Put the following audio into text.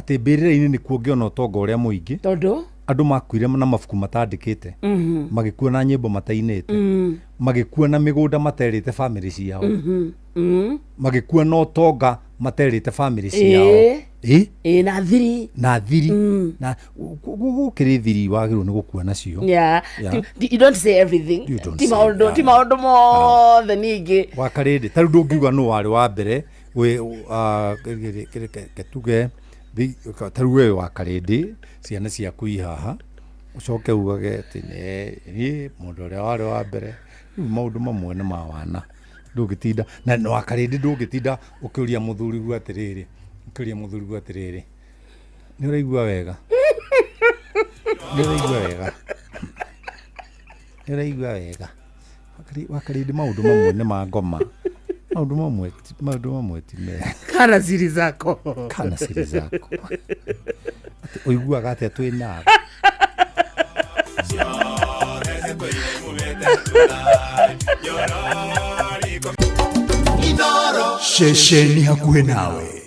ati mbirira-ini ni kuongeona utonga uria muingi tondu andu makuire na mabuku matandikite magikua na nyimbo matainite magikua na migunda materite family ciao magikua na utonga materite family ciao na thiri na gukiri thiri wagirwo ni gukua nacio. You don't say everything. Ti maundu mothe ningi wakarindi taru ndungiuga no wari wa mbere we ketuge taru we wakarindi ciana ciaku ihaha ucoke ugage ati ni mundu uria wari wa mbere maundu mamwe ni mawana ndugitinda na wakarindi ndugitinda ukiuria muthuri atiriri ni uraigua wega wakarindi maundu mamwe ni ma ngoma maundu mamwe ti mega kana siri zako uiguaga atia twina Shesheni hakuhe nawe.